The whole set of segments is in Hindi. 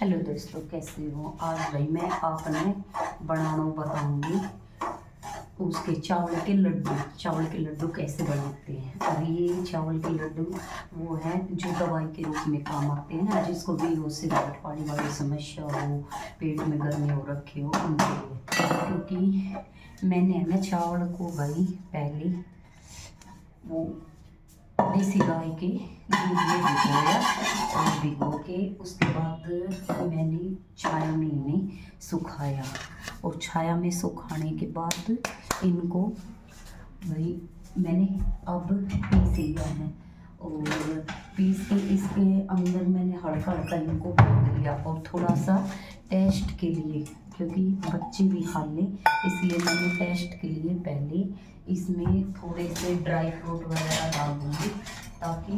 हेलो दोस्तों, कैसे हो। आज भाई मैं आपने बनाना बताऊंगी उसके चावल के लड्डू कैसे बनाते हैं। और ये चावल के लड्डू वो है जो दवाई के रूप में काम आते हैं ना, जिसको भी हो सिर पानी वाली समस्या हो, पेट में गर्मी हो रखी हो, उनके लिए। क्योंकि मैंने है ना चावल को भाई पहले वो देसी गाय के दूध में भिगोया और भिगो के उसके बाद मैंने छाया में इन्हें सुखाया। और छाया में सुखाने के बाद इनको भाई मैंने अब पीस लिया है। और पीस के इसके अंदर मैंने हल्का हल्का इनको भून लिया। और थोड़ा सा टेस्ट के लिए, क्योंकि बच्चे भी खा लें, इसलिए मैंने टेस्ट के लिए पहले इसमें थोड़े से ड्राई फ्रूट वगैरह डाल दूँगी, ताकि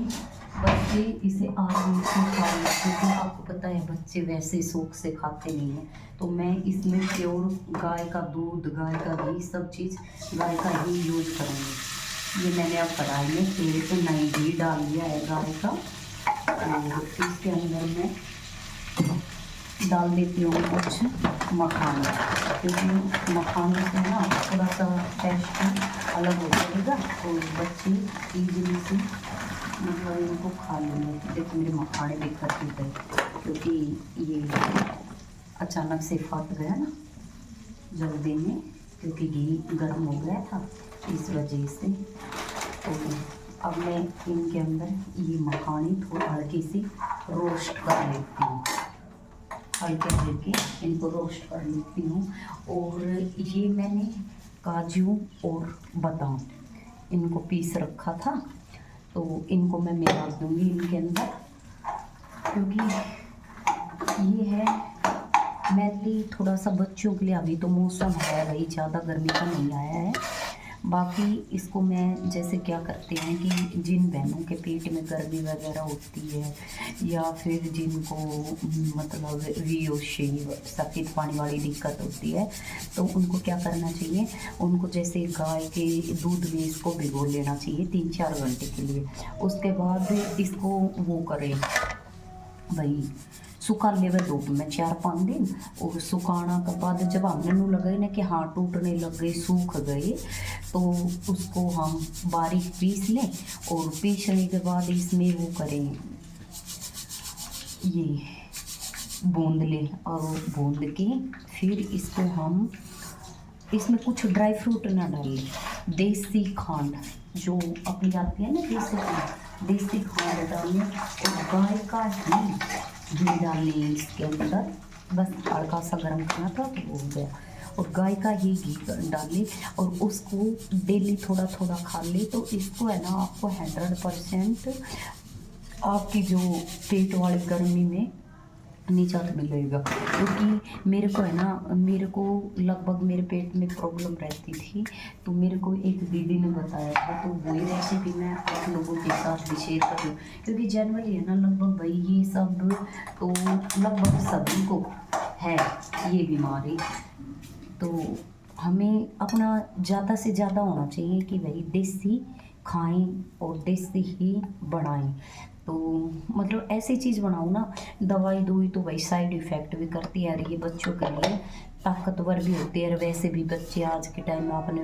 बच्चे इसे आराम से खा लें। क्योंकि आपको पता है बच्चे वैसे शौक से खाते नहीं हैं। तो मैं इसमें प्योर गाय का दूध, गाय का घी, सब चीज़ गाय का ही यूज करूँगी। ये मैंने अब कढ़ाई में तेल से नई घी डाल दिया है गाय का। और इसके अंदर मैं डाल देती हूँ कुछ मखाने, क्योंकि मखाने से ना थोड़ा सा टेस्ट अलग हो जाएगा और बच्चे ईजिली से मतलब इनको खा लेंगे। देखो मेरे मखाने भी कट गए, क्योंकि ये अचानक से फट गया ना जल्दी में, क्योंकि घी गर्म हो गया था इस वजह से। तो अब मैं इनके अंदर ये मखाने थोड़ा हल्की सी रोस्ट कर लेती हूँ, हल्के हल्के इनको रोस्ट कर लेती हूँ। और ये मैंने काजू और बादाम इनको पीस रखा था, तो इनको मैं मिला दूँगी इनके अंदर। क्योंकि ये है मेनली थोड़ा सा बच्चों के लिए, अभी तो मौसम है भाई, ज़्यादा गर्मी का नहीं आया है। बाकी इसको मैं जैसे क्या करते हैं कि जिन बहनों के पेट में गर्मी वगैरह होती है, या फिर जिनको मतलब वीओशी सफ़ेद पानी वाली दिक्कत होती है, तो उनको क्या करना चाहिए, उनको जैसे गाय के दूध में इसको भिगो लेना चाहिए 3-4 घंटे के लिए। उसके बाद इसको वो करें भाई, सुखा लेवे धूप में 4-5 दिन। और सुखाना के बाद जब हमने नू लगे ना कि हाँ टूटने लग गए, सूख गए, तो उसको हम बारीक पीस लें। और पीसने के बाद इसमें वो करें, ये बूंद लें। और बूंद के फिर इसको हम इसमें कुछ ड्राई फ्रूट ना डालें, देसी खांड जो अपनी आती है ना, देसी खांड डालें। और गाय का घी डालें इसके अंदर, बस हल्का सा गर्म करना था तो हो गया। और गाय का ही घी डालें और उसको डेली थोड़ा थोड़ा खा ले, तो इसको है ना आपको 100% आपकी जो पेट वाली गर्मी में निजात मिलेगा। क्योंकि मेरे को है ना, मेरे को लगभग मेरे पेट में प्रॉब्लम रहती थी, तो मेरे को एक दीदी ने बताया था, तो वही रेसिपी मैं आप लोगों के साथ भी शेयर कर लूँ। क्योंकि जनरली है ना लगभग भाई ये सब तो लगभग सभी को है ये बीमारी। तो हमें अपना ज़्यादा से ज़्यादा होना चाहिए कि भाई देसी खाएं और देसी ही बनाएं। तो मतलब ऐसी चीज़ बनाओ ना, दवाई दूई तो भाई साइड इफ़ेक्ट भी करती है। और ये बच्चों के लिए ताकतवर भी होती है। और वैसे भी बच्चे आज के टाइम में आपने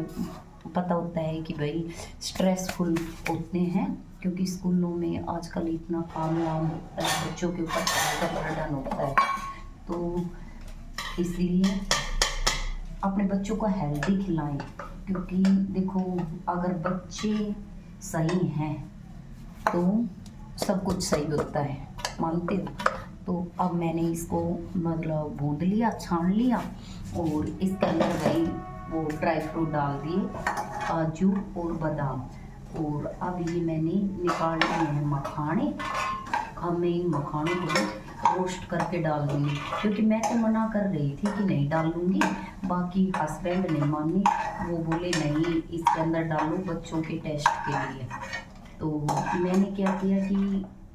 पता होता है कि भाई स्ट्रेसफुल होते हैं, क्योंकि स्कूलों में आजकल इतना काम वाम होता है, बच्चों के ऊपर का बर्डन होता है। तो इसलिए अपने बच्चों को हेल्दी खिलाएं। क्योंकि देखो अगर बच्चे सही हैं तो सब कुछ सही होता है, मानते हो। तो अब मैंने इसको मतलब भून लिया, छान लिया। और इसके अंदर भाई वो ड्राई फ्रूट डाल दिए, काजू और बादाम। और अब ये मैंने निकाल लिए हैं मखाने। अब मैं इन मखानों को रोस्ट करके डाल दूँगी, क्योंकि मैं तो मना कर रही थी कि नहीं डालूँगी। बाकी हस्बैंड नहीं मानी, वो बोले नहीं इसके अंदर डालो बच्चों के टेस्ट के लिए। तो मैंने क्या किया कि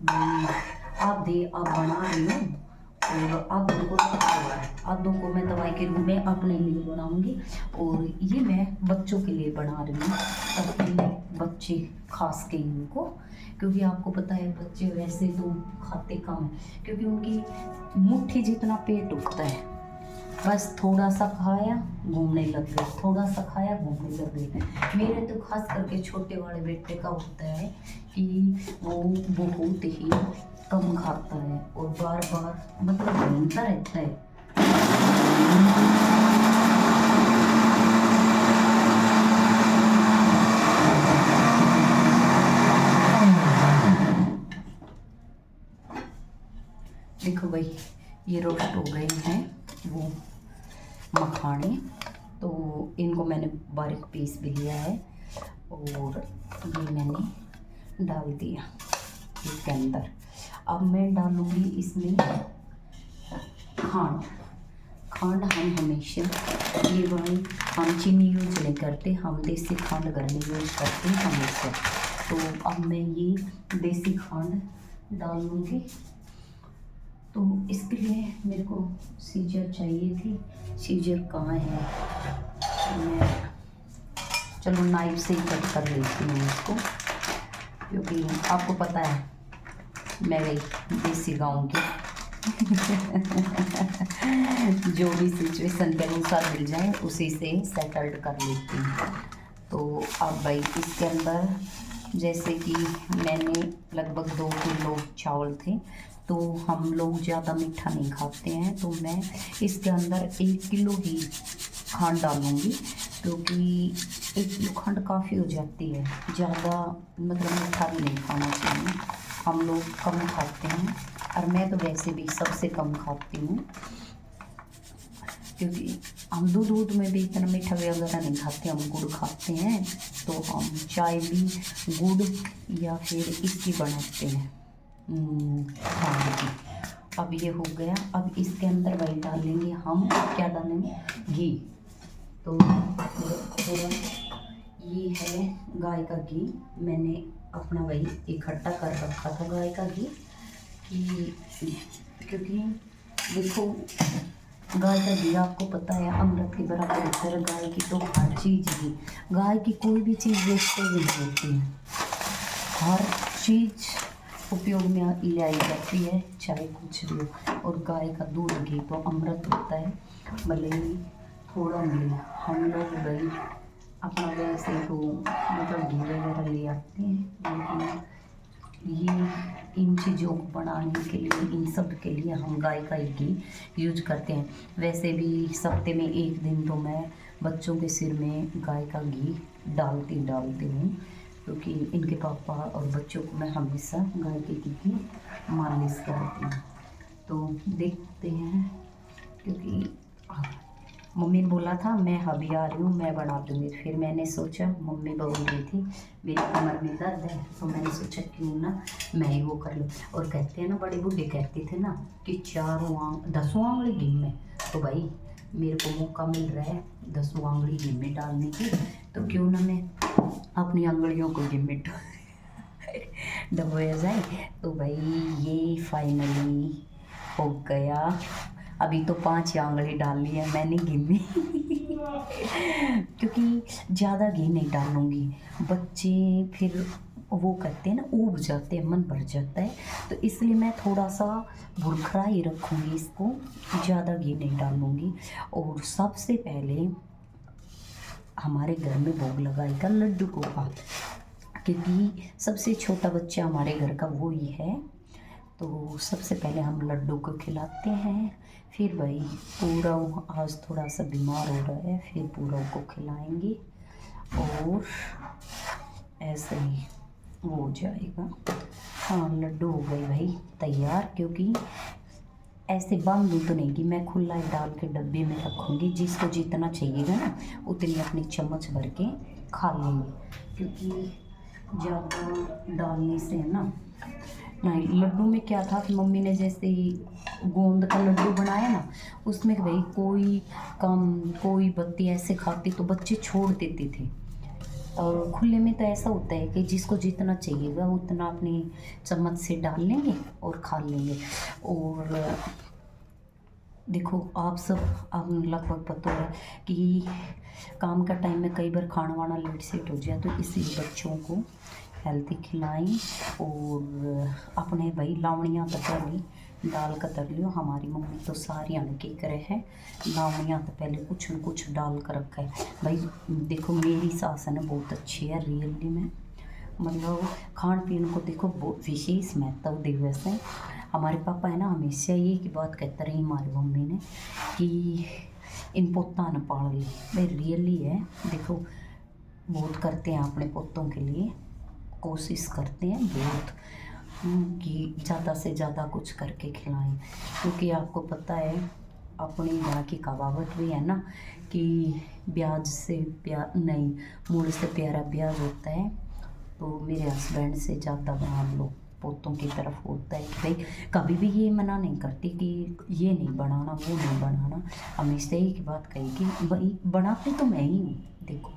भाई आप बना रही हूँ और आधों को रखा हुआ है। आधों को मैं दवाई के रूप में अपने लिए बनाऊंगी और ये मैं बच्चों के लिए बना रही हूँ, ताकि बच्चे खास के इनको, क्योंकि आपको पता है बच्चे वैसे तो खाते कम है, क्योंकि उनकी मुट्ठी जितना पेट उठता है, बस थोड़ा सा खाया घूमने लग गए, थोड़ा सा खाया घूमने लग गए। मेरे तो खास करके छोटे वाले बेटे का होता है कि वो बहुत ही कम खाता है और बार बार मतलब घूमता रहता है। देखो भाई, ये रोस्ट हो गए हैं वो मखाने, तो इनको मैंने बारीक पीस भी लिया है और ये मैंने डाल दिया इसके अंदर। अब मैं डालूँगी इसमें खांड। खांड हम हमेशा, ये भाई हम चीनी यूज नहीं करते, हम देसी खांड घर में यूज करते हैं हमेशा। तो अब मैं ये देसी खांड डाल लूँगी। तो इसके लिए मेरे को सीजर चाहिए थी, सीजर कहाँ है, मैं चलो नाइफ से ही कट कर लेती हूँ इसको, क्योंकि आपको पता है मैं गई देसी गाँव की जो भी सिचुएशन के अनुसार मिल जाए उसी से सेटल्ड कर लेती हूँ। तो अब भाई इसके अंदर जैसे कि मैंने लगभग 2 किलो चावल थे, तो हम लोग ज़्यादा मीठा नहीं खाते हैं, तो मैं इसके अंदर 1 किलो ही खांड डालूँगी, क्योंकि 1 किलो खांड काफ़ी हो जाती है, ज़्यादा मतलब मीठा भी नहीं खाना चाहिए, हम लोग कम खाते हैं और मैं तो वैसे भी सबसे कम खाती हूँ, क्योंकि हम दूध में भी इतना मीठा वगैरह नहीं खाते, हम गुड़ खाते हैं, तो हम चाय भी गुड़ या फिर इसकी बनाते हैं खाने की। अब ये हो गया, अब इसके अंदर वही डालेंगे हम, क्या डालेंगे, घी। तो थोड़ा ये है गाय का घी, मैंने अपना वही इकट्ठा कर रखा था गाय का घी, कि क्योंकि देखो गाय का घी आपको पता है अमृत के बराबर होता है। गाय की तो हर चीज़ ही, गाय की कोई भी चीज़ वेस्टेज नहीं होती है, हर चीज़ उपयोग में लाई जाती है, चाहे कुछ भी हो। और गाय का दूध घी तो अमृत होता है, भले ही थोड़ा मिले, हम लोग भाई अपना वैसे तो मतलब घी वगैरह ले आते हैं, लेकिन ये इन चीज़ों को बनाने के लिए, इन सब के लिए हम गाय का ही घी यूज करते हैं। वैसे भी सप्ते में 1 दिन तो मैं बच्चों के सिर में गाय का घी डालती हूँ, क्योंकि इनके पापा और बच्चों को मैं हमेशा गाय के घी की मालिश करती हूँ। तो देखते हैं, क्योंकि मम्मी ने बोला था मैं अभी आ रही हूँ मैं बना दूँगी, फिर मैंने सोचा मम्मी बोल रही थी मेरी कमर में दर्द है, तो मैंने सोचा क्यों ना मैं ही वो कर लूँ। और कहते हैं ना, बड़े बूढ़े कहते थे ना कि 10वां आंगली घी में, तो भाई मेरे को मौका मिल रहा है 10वां आंगली घी में डालने की, तो क्यों ना मैं अपनी आंगलियों को घी में डबोया जाए। तो भाई ये फाइनली हो गया। अभी तो 5 आंगली डाल है मैंने घी में क्योंकि ज़्यादा घी नहीं डालूँगी, बच्चे फिर वो कहते हैं ना ऊब जाते हैं, मन भर जाता है, तो इसलिए मैं थोड़ा सा भुरखरा ही रखूँगी इसको, ज़्यादा घी नहीं डालूँगी। और सबसे पहले हमारे घर में भोग लगाएगा लड्डू को का, क्योंकि सबसे छोटा बच्चा हमारे घर का वो ही है, तो सबसे पहले हम लड्डू को खिलाते हैं, फिर भाई पूरा आज थोड़ा सा बीमार हो रहा है, फिर पूरा को खिलाएंगे और ऐसे ही वो हो जाएगा। हाँ लड्डू हो गए भाई तैयार, क्योंकि ऐसे बांधूँ तो नहीं कि मैं खुला ही डाल के डब्बे में रखूँगी, जिसको जितना चाहिएगा ना उतनी अपनी चम्मच भर के खा लेंगे, क्योंकि ज़्यादा डालने से है ना। नहीं, लड्डू में क्या था कि मम्मी ने जैसे ही गोंद का लड्डू बनाया ना, उसमें भाई कोई बत्ती ऐसे खाती तो बच्चे छोड़ देते थे, और खुले में तो ऐसा होता है कि जिसको जितना चाहिएगा उतना अपनी चम्मच से डाल लेंगे और खा लेंगे। और देखो आप सब, आप लगभग पता है कि काम का टाइम में कई बार खाना वाना लेट सेट हो जाए, तो इसलिए बच्चों को हेल्दी खिलाएं। और अपने भाई लावणियाँ तो कर ली, दाल का तर लियो। हमारी मम्मी तो सारी अनकी करे है, लावणियाँ तो पहले कुछ न कुछ डाल कर रखा है भाई। देखो मेरी सास है ना बहुत अच्छी है रियली में, मतलब खान पीन को देखो बहुत विशेष महत्व दे। वैसे हमारे पापा है ना हमेशा ये की बात कहते रही हमारी मम्मी ने कि इन पोता न पाल ली भाई, रियली है। देखो बहुत करते हैं अपने पोतों के लिए, कोशिश करते हैं बहुत कि ज़्यादा से ज़्यादा कुछ करके खिलाएं, क्योंकि आपको पता है अपनी यहाँ की कहावत भी है ना कि ब्याज से प्यार नहीं, मूल से प्यारा ब्याज होता है। तो मेरे हस्बैंड से ज़्यादा हम लोग पोतों की तरफ होता है कि भाई कभी भी ये मना नहीं करती कि ये नहीं बनाना वो नहीं बनाना, हमेशा ही की बात कही कि भाई बनाती तो मैं ही हूँ, देखो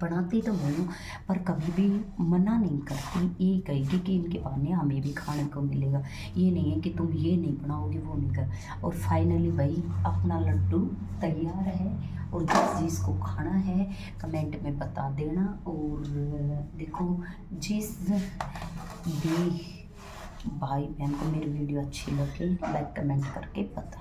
बनाती तो मैं हूँ, पर कभी भी मना नहीं करती। ये कहेगी कि इनके बहाने हमें भी खाने को मिलेगा, ये नहीं है कि तुम ये नहीं बनाओगे वो नहीं कर। और फाइनली भाई अपना लड्डू तैयार है, और जिस जिसको खाना है कमेंट में बता देना। और देखो जिस भी भाई बहन को मेरी वीडियो अच्छी लगे लाइक कमेंट करके बता